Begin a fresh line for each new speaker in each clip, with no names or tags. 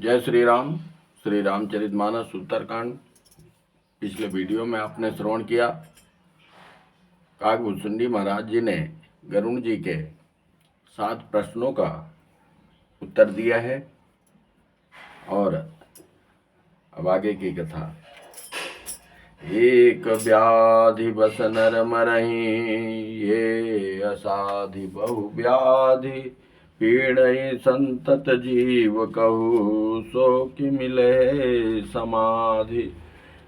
जय श्री राम। श्री रामचरितमानस उत्तरकांड। पिछले वीडियो में आपने श्रवण किया, काकभूषुंडी महाराज जी ने गरुण जी के 7 प्रश्नों का उत्तर दिया है। और अब आगे की कथा। एक व्याधि बस नर मरहि, ये असाधि बहु व्याधि, पीड़हि संतत जीव कहु, सो कि मिले समाधि।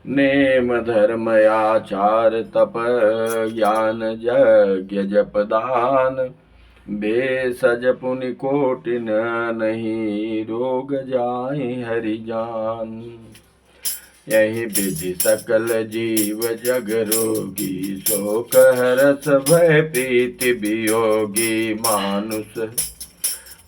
नेम धर्म आचार तप, ज्ञान यज्ञ जप दान, बेसज पुनि कोटिन नहीं, रोग जाहि हरि जान। यही विधि सकल जीव जग रोगी, शोक हरस भय प्रीति वियोगी।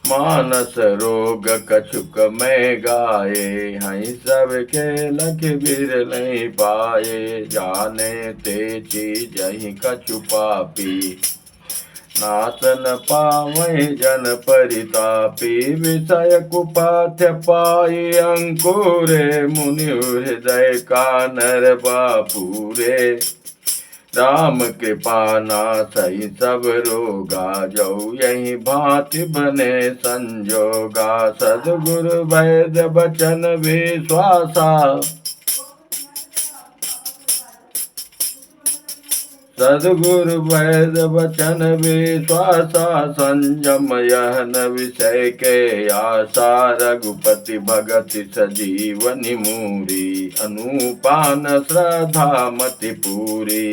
मानस रोग कछुक मैं गाये, हई सब के लख बिर नहीं पाए। जाने ते चीज ही कछु पापी, नाशन पावै जन परितापी। विषय कुपाथ्य पाई अंकुरे, मुनि हृदय का नर बापूरे। राम कृपा नासहि सब रोगा, जो यही भांति बने संजोगा। सद्गुरु वैद्य वचन विश्वासा, सद्गुरु वैद्य वचन विश्वासा। संयम यह न विषय के आशा, रघुपति भगति सजीवनि मूरी। अनुपान श्रद्धा मति पूरी,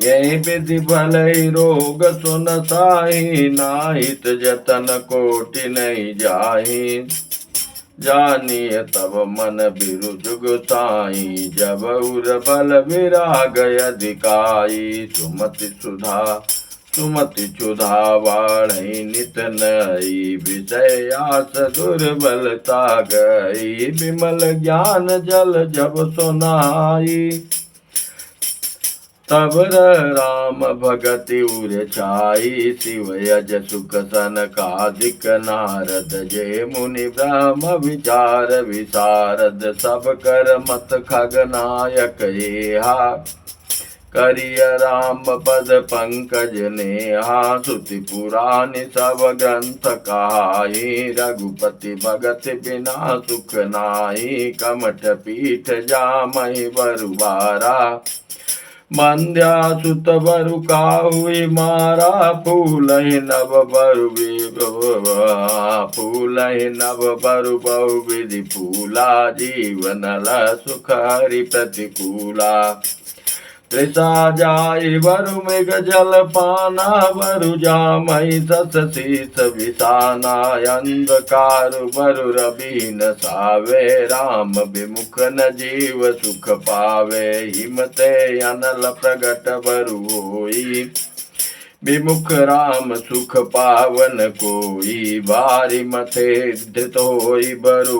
यही विधि भलई रोग सुन साही। नाहित जतन कोटि नहीं जाही, जानिए तब मन बिरु जुग साई। जब उर बल विराग अधिकाई, सुमति सुधा वाढ़ई नित नई। विषय आस दुर्बलता गई, विमल ज्ञान जल जब सुनाई। तब राम भगति उर छाई, शिव यज सुख सनकादिक नारद। जे मुनि ब्रह्म विचार विशारद, सब कर मत खगनायक एहा। करिय राम पद पंकज नेहा, श्रुति पुराण सब ग्रंथ कहाई। रघुपति भगति बिना सुख नाई, कमठ पीठ जामहि बरुबारा। मंद्या सुत बरु काहुई मारा, फूलहि नभ बरु बहु विधि फूला। जीवन ल सुख हरि प्रतिकूला, तृषा जाई बरु मृग जल पाना। बरु जामहि सस शीस विषाना, अंधकार बरु रवि न सावे। राम विमुख न जीव सुख पावे, हिमते अनल प्रगट बरु होई। विमुख राम सुख पावन कोई, भारी मथे धृत होई बरु।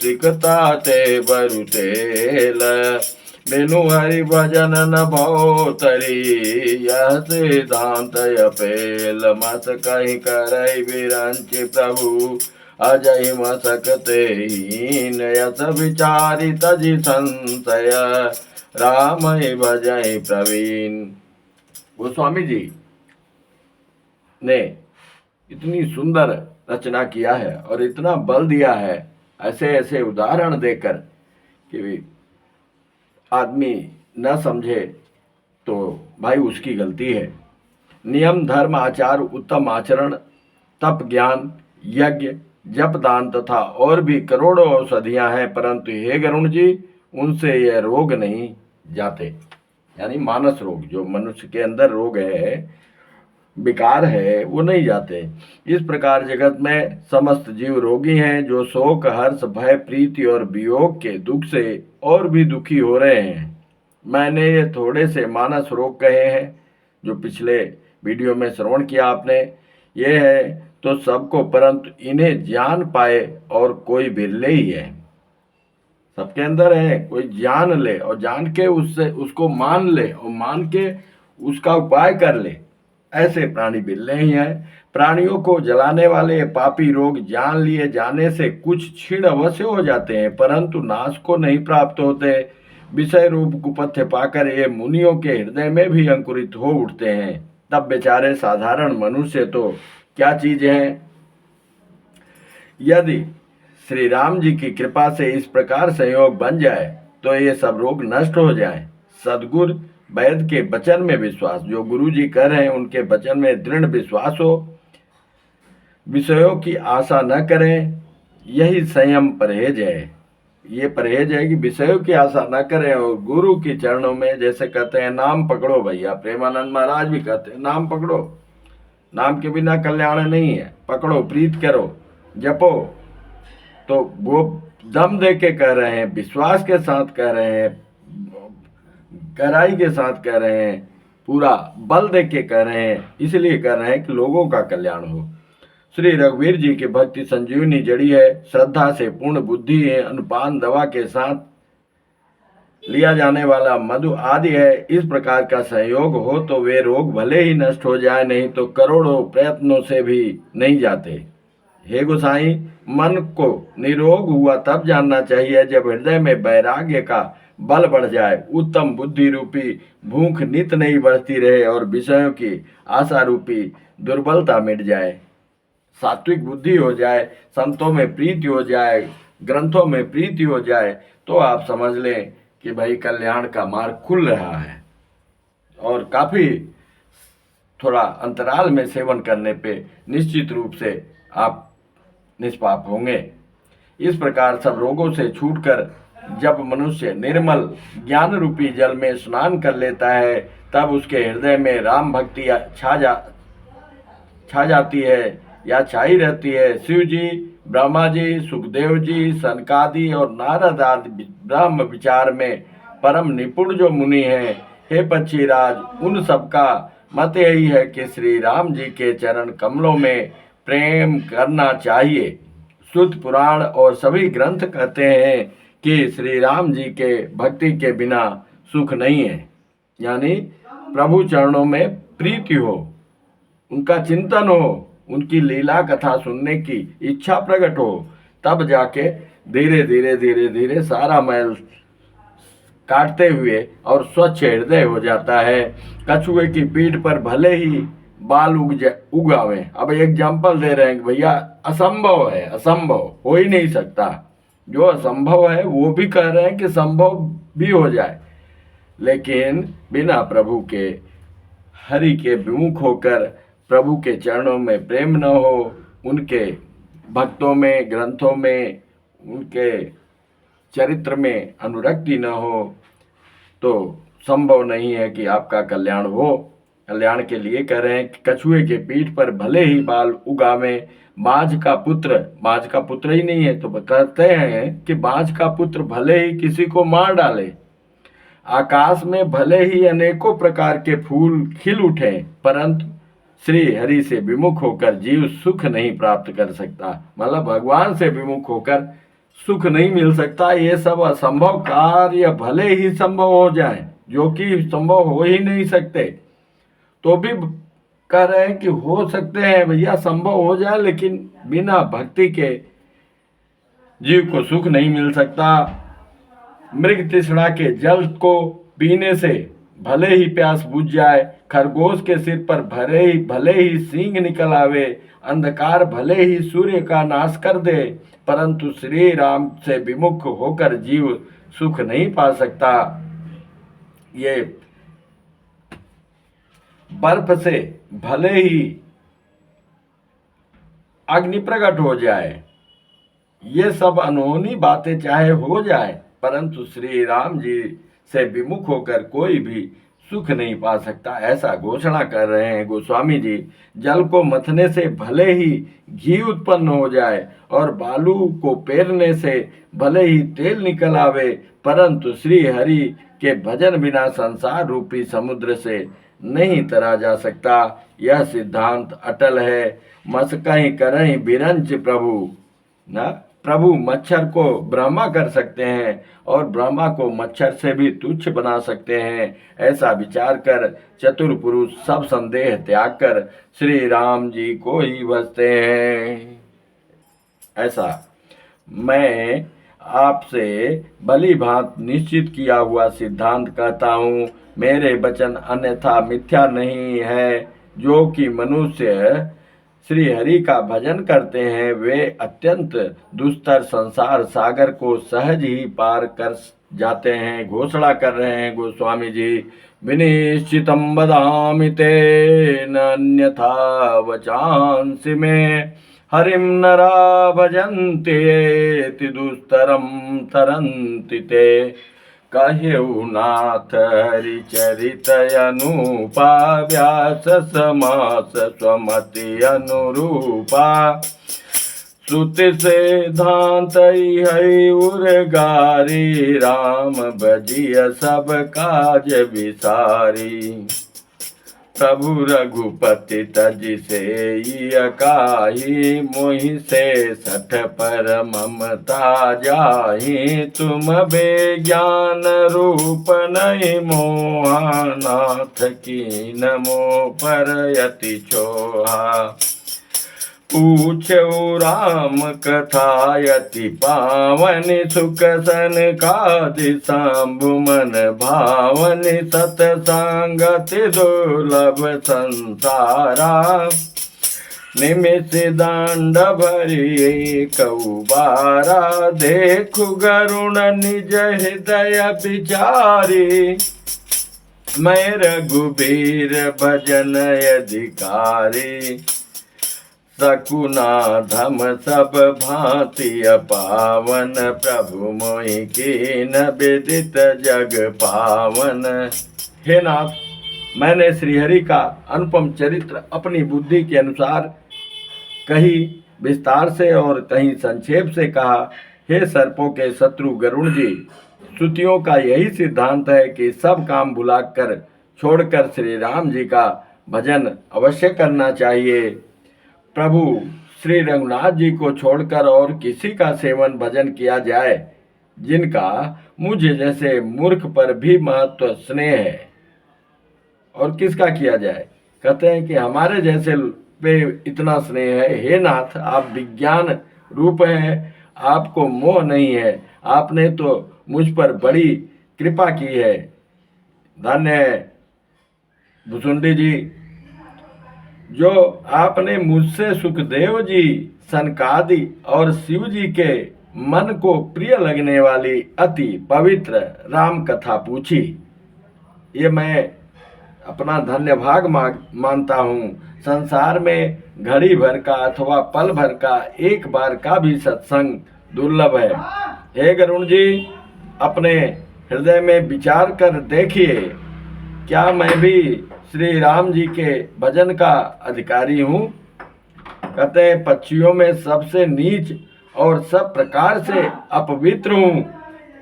सिकता ते बरु तेल, बिनु हरि भजन न भव तरी। यह सिद्धांत अपेल, मत कहि करई विरंचि प्रभु। अजहि मसकते हीन, यस विचारि तजि संशय। राम भजहि प्रवीण। गोस्वामी जी ने इतनी सुंदर रचना किया है और इतना बल दिया है ऐसे ऐसे उदाहरण देकर कि आदमी न समझे तो भाई उसकी गलती है। नियम धर्म आचार उत्तम आचरण, तप ज्ञान यज्ञ जप दान तथा और भी करोड़ों औषधियां हैं, परंतु हे गरुण जी उनसे यह रोग नहीं जाते। यानी मानस रोग, जो मनुष्य के अंदर रोग है, विकार है, वो नहीं जाते। इस प्रकार जगत में समस्त जीव रोगी हैं, जो शोक हर्ष भय प्रीति और वियोग के दुख से और भी दुखी हो रहे हैं। मैंने ये थोड़े से मानस रोग कहे हैं, जो पिछले वीडियो में श्रवण किया आपने। ये है तो सबको, परंतु इन्हें जान पाए और कोई बिरले ही है। सबके अंदर है, कोई जान ले और जान के उसको मान ले और मान के उसका उपाय कर ले, ऐसे प्राणी बिल्ले ही हैं। प्राणियों को जलाने वाले पापी रोग जान लिए जाने से कुछ क्षीण अवश्य हो जाते हैं, परंतु नाश को नहीं प्राप्त होते। विषय रूप कुपथ्य पाकर ये मुनियों के हृदय में भी अंकुरित हो उठते हैं। तब बेचारे साधारण मनुष्य तो क्या चीज हैं। यदि श्री राम जी की कृपा से इस प्रकार संयोग बन जाए तो ये सब रोग नष्ट हो जाए। सदगुरु वैद्य के वचन में विश्वास, जो गुरु जी कर रहे हैं उनके वचन में दृढ़ विश्वास हो। विषयों की आशा न करें, यही संयम परहेज है। ये परहेज है कि विषयों की आशा न करें और गुरु के चरणों में, जैसे कहते हैं नाम पकड़ो भैया, प्रेमानंद महाराज भी कहते हैं नाम पकड़ो, नाम के बिना कल्याण नहीं है। पकड़ो, प्रीत करो, जपो। तो वो दम दे के कह रहे हैं, विश्वास के साथ कह रहे हैं, गहराई के साथ कह रहे हैं, पूरा बल दे के कह रहे हैं, इसलिए कह रहे हैं कि लोगों का कल्याण हो। श्री रघुवीर जी की भक्ति संजीवनी जड़ी है, श्रद्धा से पूर्ण बुद्धि है, अनुपान दवा के साथ लिया जाने वाला मधु आदि है। इस प्रकार का सहयोग हो तो वे रोग भले ही नष्ट हो जाए, नहीं तो करोड़ों प्रयत्नों से भी नहीं जाते। हे गोसाई, मन को निरोग हुआ तब जानना चाहिए जब हृदय में वैराग्य का बल बढ़ जाए, उत्तम बुद्धि रूपी भूख नित नहीं बढ़ती रहे और विषयों की आशा रूपी दुर्बलता मिट जाए, सात्विक बुद्धि हो जाए, संतों में प्रीति हो जाए, ग्रंथों में प्रीति हो जाए, तो आप समझ लें कि भाई कल्याण का मार्ग खुल रहा है। और काफ़ी थोड़ा अंतराल में सेवन करने पे निश्चित रूप से आप निष्पाप होंगे। इस प्रकार सब रोगों से छूटकर जब मनुष्य निर्मल ज्ञान रूपी जल में स्नान कर लेता है, तब उसके हृदय में राम भक्ति छा जाती है या छाई रहती है। शिव जी, ब्रह्मा जी, सुखदेव जी, सनकादि और नारद आदि ब्रह्म विचार में परम निपुण जो मुनि हैं, हे पक्षीराज, उन सबका मत यही है कि श्री राम जी के चरण कमलों में प्रेम करना चाहिए। शुद्ध पुराण और सभी ग्रंथ कहते हैं कि श्री राम जी के भक्ति के बिना सुख नहीं है। यानी प्रभु चरणों में प्रीति हो, उनका चिंतन हो, उनकी लीला कथा सुनने की इच्छा प्रकट हो, तब जाके धीरे धीरे धीरे धीरे सारा मैल काटते हुए और स्वच्छ हृदय हो जाता है। कछुए की पीठ पर भले ही बाल उगावे। अब एग्जाम्पल दे रहे हैं कि भैया असंभव है, असंभव हो ही नहीं सकता। जो असंभव है वो भी कह रहे हैं कि संभव भी हो जाए, लेकिन बिना प्रभु के, हरि के विमुख होकर प्रभु के चरणों में प्रेम न हो, उनके भक्तों में, ग्रंथों में, उनके चरित्र में अनुरक्ति न हो, तो संभव नहीं है कि आपका कल्याण हो। कल्याण के लिए कह रहे हैं कि कछुए के पीठ पर भले ही बाल उगावे, बाज का पुत्र ही नहीं है तो कहते हैं कि बाज का पुत्र भले ही किसी को मार डाले, आकाश में भले ही अनेकों प्रकार के फूल खिल उठे, परंतु श्री हरि से विमुख होकर जीव सुख नहीं प्राप्त कर सकता। मतलब भगवान से विमुख होकर सुख नहीं मिल सकता। ये सब असंभव कार्य भले ही संभव हो जाए, जो कि संभव हो ही नहीं सकते, तो भी कह रहे हैं कि हो सकते हैं भैया, संभव हो जाए, लेकिन बिना भक्ति के जीव को सुख नहीं मिल सकता। मृग तृष्णा के जल को पीने से भले ही प्यास बुझ जाए, खरगोश के सिर पर भले ही सींग निकल आवे, अंधकार भले ही सूर्य का नाश कर दे, परंतु श्री राम से विमुख होकर जीव सुख नहीं पा सकता। ये बर्फ से भले ही अग्नि प्रकट हो जाए, ये सब अनहोनी बातें चाहे हो जाए, परंतु श्री राम जी से विमुख होकर कोई भी सुख नहीं पा सकता, ऐसा घोषणा कर रहे हैं गोस्वामी जी। जल को मथने से भले ही घी उत्पन्न हो जाए और बालू को पेरने से भले ही तेल निकल आवे, परंतु श्री हरि के भजन बिना संसार रूपी समुद्र से नहीं तरा जा सकता। यह सिद्धांत अटल है। मस्कहि करहि बिरंच प्रभु, ना प्रभु मच्छर को ब्रह्मा कर सकते हैं और ब्रह्मा को मच्छर से भी तुच्छ बना सकते हैं। ऐसा विचार कर चतुर पुरुष सब संदेह त्याग कर श्री राम जी को ही भजते हैं। ऐसा मैं आपसे भली भांत निश्चित किया हुआ सिद्धांत कहता हूँ। मेरे वचन अन्यथा मिथ्या नहीं है। जो कि मनुष्य श्री हरि का भजन करते हैं वे अत्यंत दुस्तर संसार सागर को सहज ही पार कर जाते हैं। घोषणा कर रहे हैं गोस्वामी जी, विनिश्चितं वदामि ते न अन्यथा वचांसि मे, हरिं नरा भजन्ति येति दुस्तरं तरन्ति ते। कह्यऊ नाथ हरिचरित अनुपा, व्यास समास स्वमति अनुरूपा। श्रुति सिद्धांत है उर्गारी, राम बजिय सब काज विसारी। प्रभु रघुपति तजि से काही, मोहि से सठ पर ममता जाहि। तुम बेज्ञान रूप नहीं मोहा, नाथ कीन मोह पर यति छोहा। पूछऊ राम कथा यति पावनि, सुख सनकादि सांभु मन भावनि। सतसंगति दुर्लभ संसारा, निमिष दंड भरी कौबारा। देखु गरुण निज हृदय विचारी, मैं रघुबीर भजन अधिकारी। सकुनाधम सब भांति पावन, प्रभु मोहि कीन विदित जग पावन। हे नाथ, मैंने श्रीहरि का अनुपम चरित्र अपनी बुद्धि के अनुसार कहीं विस्तार से और कहीं संक्षेप से कहा। हे सर्पों के शत्रु गरुण जी, श्रुतियों का यही सिद्धांत है कि सब काम भुलाकर छोड़कर श्री राम जी का भजन अवश्य करना चाहिए। प्रभु श्री रघुनाथ जी को छोड़कर और किसी का सेवन भजन किया जाए जिनका मुझे जैसे मूर्ख पर भी महत्व स्नेह है, और किसका किया जाए? कहते हैं कि हमारे जैसे पे इतना स्नेह है। हे नाथ, आप विज्ञान रूप हैं, आपको मोह नहीं है। आपने तो मुझ पर बड़ी कृपा की है। धन्य है भुसुंडी जी, जो आपने मुझसे सुखदेव जी, सनकादि और शिव जी के मन को प्रिय लगने वाली अति पवित्र राम कथा पूछी। ये मैं अपना धन्य भाग मानता हूँ। संसार में घड़ी भर का अथवा पल भर का एक बार का भी सत्संग दुर्लभ है। हे गरुण जी, अपने हृदय में विचार कर देखिए, क्या मैं भी श्री राम जी के भजन का अधिकारी हूँ? कहते हैं पक्षियों में सबसे नीच और सब प्रकार से अपवित्र हूँ,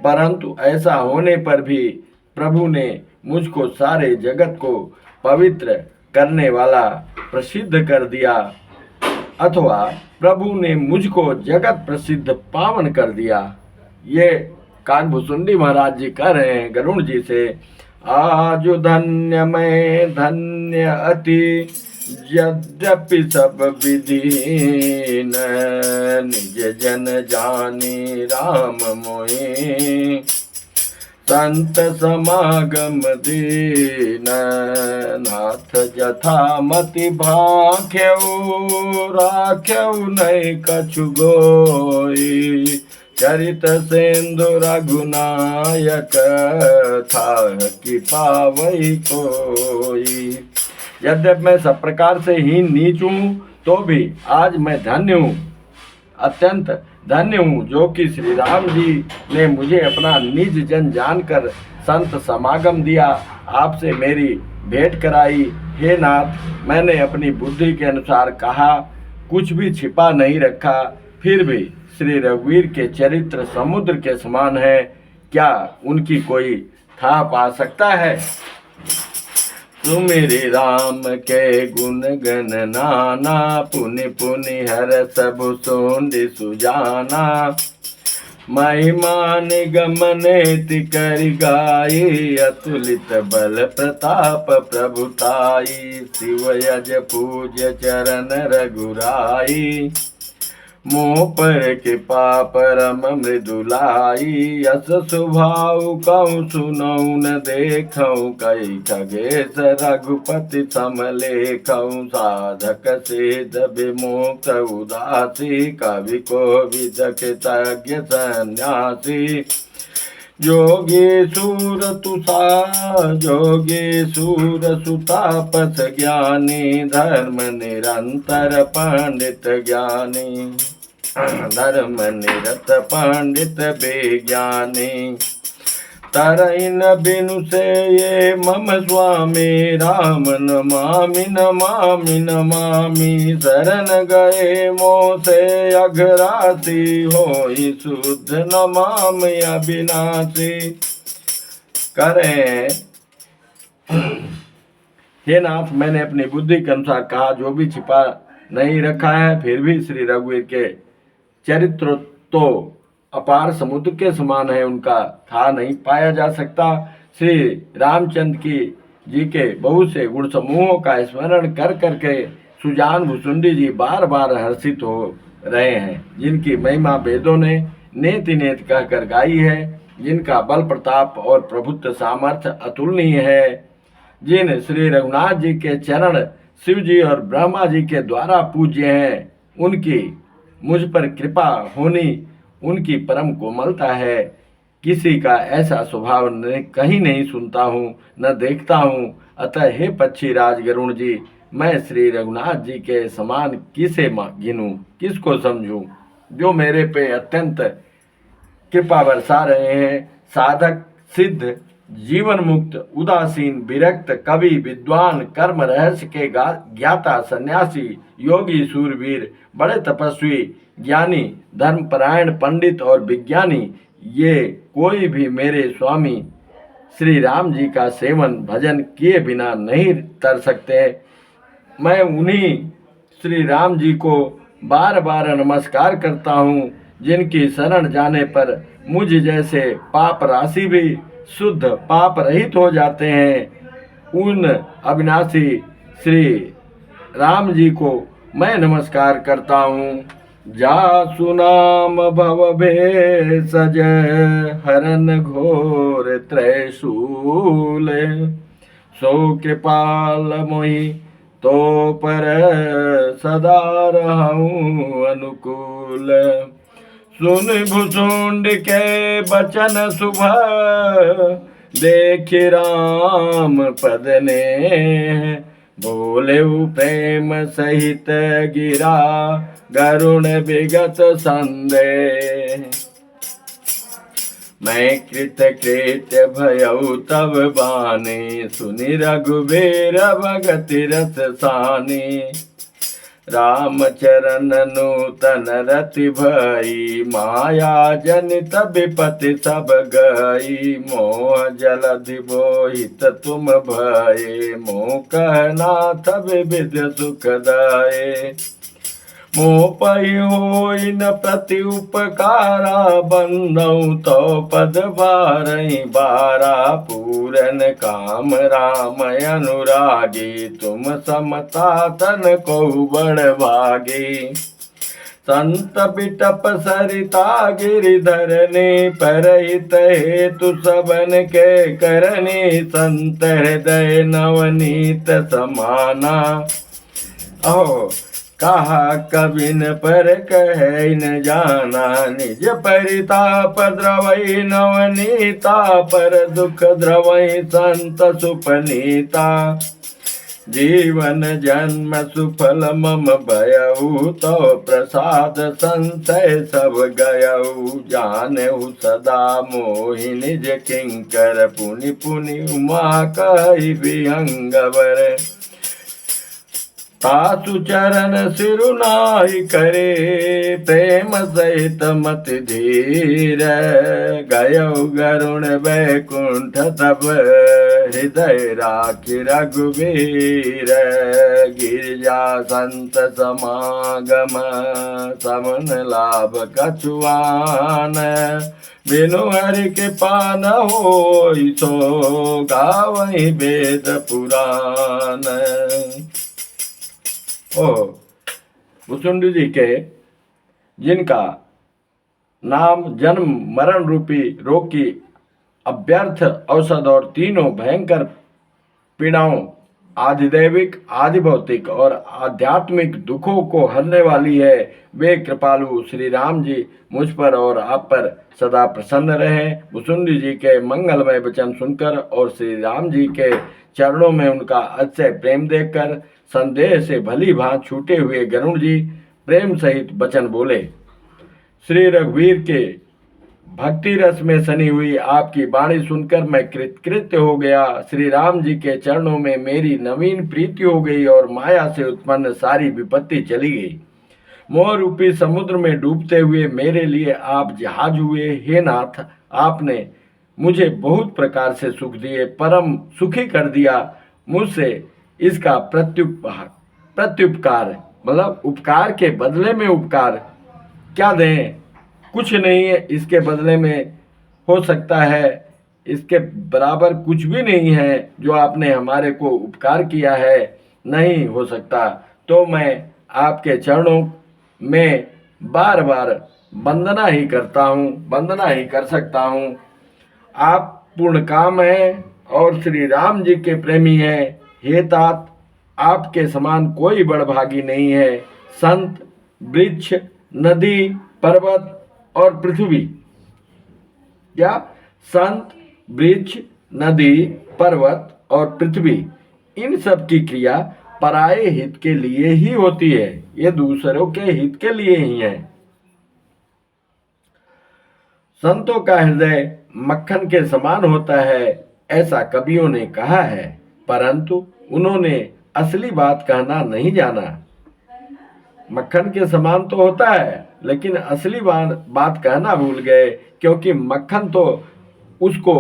परंतु ऐसा होने पर भी प्रभु ने मुझको सारे जगत को पवित्र करने वाला प्रसिद्ध कर दिया, अथवा प्रभु ने मुझको जगत प्रसिद्ध पावन कर दिया। ये काकभुसुंडी महाराज जी कह रहे हैं गरुण जी से, आज धन्य मैं धन्य अति, यद्यपि सब विधि निज जन जानी राम मोहि। संत समागम दीन नाथ जथा मति भाख्यऊ, राख्यऊ नहीं कछु गोई। चरित सिंधु रघुनायक था कि पावई कोई। यद्यपि मैं सब प्रकार से हीन नीच हूँ, तो भी आज मैं धन्य हूँ, अत्यंत धन्य हूँ, जो कि श्री राम जी ने मुझे अपना निज जन जानकर संत समागम दिया, आपसे मेरी भेंट कराई। हे नाथ, मैंने अपनी बुद्धि के अनुसार कहा, कुछ भी छिपा नहीं रखा। फिर भी श्री रघुवीर के चरित्र समुद्र के समान है, क्या उनकी कोई था पा सकता है? सुमिरि राम के गुण गण नाना, पुनि पुनि हर सब सोंदि सुजाना। महिमा निगम नेति करि गाई, अतुलित बल प्रताप प्रभुताई। शिव यज पूज्य चरण रघुराई, मोह पर कृपा परम मृदुलाई। यस स्वभाव कहूँ सुनऊ न देखऊँ, कई खगेश रघुपति समलेखऊँ। साधक सिद्ध विमुक्त उदासी, कवि कोविद कृतज्ञ सन्यासी। जोगी सूर सुतापस ज्ञानी, धर्म निरंतर पंडित ज्ञानी। धर्म निरत पंडित विज्ञानी। तरई न बिनु से ये मम स्वामी, राम नमामि नमामि नमामि। शरण गए मोह से अघरासी, होई शुद्ध नमामि अविनाशी। करें हे नाथ, मैंने अपनी बुद्धि के अनुसार कहा, जो भी छिपा नहीं रखा है। फिर भी श्री रघुवीर के चरित्र तो अपार समुद्र के समान है, उनका था नहीं पाया जा सकता। श्री रामचंद्र की जी के बहुत से गुण समूहों का स्मरण कर करके सुजान भुसुंडी जी बार बार हर्षित हो रहे हैं, जिनकी महिमा वेदों ने नेति नेति कहकर गाई है, जिनका बल प्रताप और प्रभुत्व सामर्थ्य अतुलनीय है, जिन श्री रघुनाथ जी के चरण शिव जी और ब्रह्मा जी के द्वारा पूज्य हैं। उनकी मुझ पर कृपा होनी उनकी परम कोमलता है। किसी का ऐसा स्वभाव कहीं नहीं सुनता हूँ न देखता हूँ। अतः हे पक्षी राज गरुण जी, मैं श्री रघुनाथ जी के समान किसे गिनूं, किसको समझूं, जो मेरे पे अत्यंत कृपा बरसा रहे हैं। साधक सिद्ध जीवन मुक्त उदासीन विरक्त कवि विद्वान कर्म रहस्य के ज्ञाता सन्यासी योगी सूरवीर बड़े तपस्वी ज्ञानी धर्मपरायण पंडित और विज्ञानी, ये कोई भी मेरे स्वामी श्री राम जी का सेवन भजन किए बिना नहीं तर सकते। मैं उन्हीं श्री राम जी को बार बार नमस्कार करता हूँ, जिनकी शरण जाने पर मुझ जैसे पाप राशि भी शुद्ध पाप रहित हो जाते हैं। उन अविनाशी श्री राम जी को मैं नमस्कार करता हूँ। जा सुनाम भव भेषज, हरन घोर त्रैशूल। सो कृपाल मोहि तो पर सदा रहूं अनुकूल। सुन भुसुंड के बचन शुभ, देख राम पद ने। बोले प्रेम सहित गिरा, गरुण विगत संदेह। मैं कृत कृत्य भयउ तब बानी, सुनि रघुबीर भगति रस सानी। राम चरण नूतन रति भई, माया जनित विपति सब गई। मोह जलधि बोहित तुम भये, मोह कहनाथ विविध सुखदाये। मोह पै होई न प्रति उपकारा, बंधौ तो पद बारहि बारा। पूरन काम राम अनुरागी, तुम समता तन को बड़ भागी। संत बिटप सरिता गिरिधरनी, परहित हेतु सबन के करनी। संत हृदय नवनीत समाना, अहो कहा कबिन पर कह न जाना। निज परिताप द्रवई नवनीता, पर दुख द्रवई संत सुपनीता। जीवन जन्म सुफल मम भयउ, तो प्रसाद संशय सब गयउ। जानहु सदा मोहि निज किंकर, पुनि पुनि उमा कहि विहंगवर। तासु चरण सिरुनाई करे, प्रेम सहित मत धीर, गयो गरुण बैकुंठ तब, हृदय राखि रघुवीर, गिरिजा संत समागम, समन लाभ कछुआन, बिनु हरि के पान होई, सो गावहि वेद पुराण। ओ भुसुंडी जी के, जिनका नाम जन्म मरण रूपी रोग की अव्यर्थ औषध और तीनों भयंकर पीड़ाओं, आधिदैविक, आधिभौतिक और आध्यात्मिक दुखों को हरने वाली है, वे कृपालु श्री राम जी मुझ पर और आप पर सदा प्रसन्न रहें। भुसुंडी जी के मंगलमय वचन सुनकर और श्री राम जी के चरणों में उनका अतिशय प्रेम देखकर संदेह से भली भांति छूटे हुए गरुण जी प्रेम सहित वचन बोले। श्री रघुवीर के भक्ति रस में सनी हुई आपकी वाणी सुनकर मैं कृतकृत्य हो गया। श्री राम जी के चरणों में मेरी नवीन प्रीति हो गई और माया से उत्पन्न सारी विपत्ति चली गई। मोह रूपी समुद्र में डूबते हुए मेरे लिए आप जहाज हुए। हे नाथ, आपने मुझे बहुत प्रकार से सुख दिए, परम सुखी कर दिया। मुझसे इसका प्रत्युपकार मतलब उपकार के बदले में उपकार क्या दें? कुछ नहीं है इसके बदले में हो सकता है, इसके बराबर कुछ भी नहीं है जो आपने हमारे को उपकार किया है, नहीं हो सकता। तो मैं आपके चरणों में बार बार वंदना ही करता हूँ, वंदना ही कर सकता हूँ। आप पूर्ण काम हैं और श्री राम जी के प्रेमी हैं। हे तात, आपके समान कोई बड़भागी नहीं है। संत, वृक्ष, नदी, पर्वत और पृथ्वी, क्या संत, वृक्ष, नदी, पर्वत और पृथ्वी, इन सब की क्रिया पराये हित के लिए ही होती है, ये दूसरों के हित के लिए ही है। संतों का हृदय मक्खन के समान होता है, ऐसा कवियों ने कहा है, परंतु उन्होंने असली बात कहना नहीं जाना। मक्खन के समान तो होता है, लेकिन असली बात कहना भूल गए, क्योंकि मक्खन तो उसको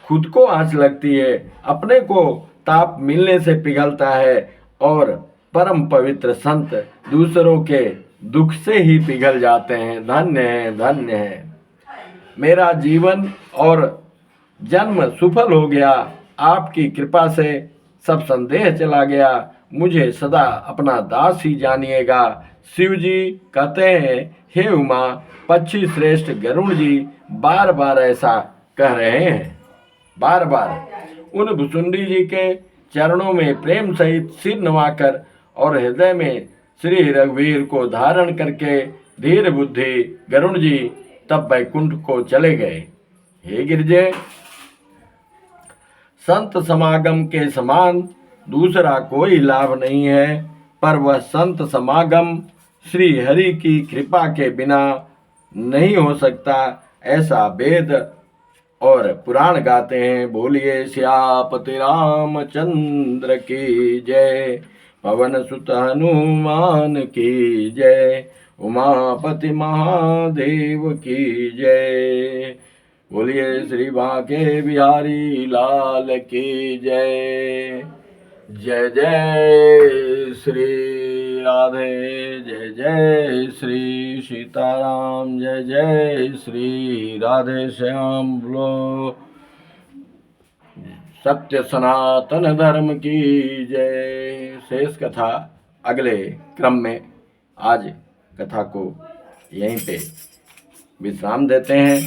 खुद को आंच लगती है, अपने को ताप मिलने से पिघलता है, और परम पवित्र संत दूसरों के दुख से ही पिघल जाते हैं। धन्य है, धन्य है। मेरा जीवन और जन्म सफल हो गया। आपकी कृपा से सब संदेह चला गया। मुझे सदा अपना दास ही जानिएगा। शिव जी कहते हैं, हे उमा, पक्षी श्रेष्ठ गरुड़ जी बार बार ऐसा कह रहे हैं। बार बार उन भुसुंडी जी के चरणों में प्रेम सहित सिर नवाकर और हृदय में श्री रघुवीर को धारण करके धीर बुद्धि गरुड़ जी तब वैकुंठ को चले गए। हे गिरजे, संत समागम के समान दूसरा कोई लाभ नहीं है, पर वह संत समागम श्री हरि की कृपा के बिना नहीं हो सकता, ऐसा वेद और पुराण गाते हैं। बोलिए श्यापति रामचंद्र की जय, पवन सुत हनुमान की जय, उमापति महादेव की जय। बोलिए श्री बांके बिहारी लाल की जय। जय जय श्री राधे, जय जय श्री सीताराम, जय जय श्री राधे श्याम। बोलो सत्य सनातन धर्म की जय। शेष कथा अगले क्रम में। आज कथा को यहीं पे विश्राम देते हैं।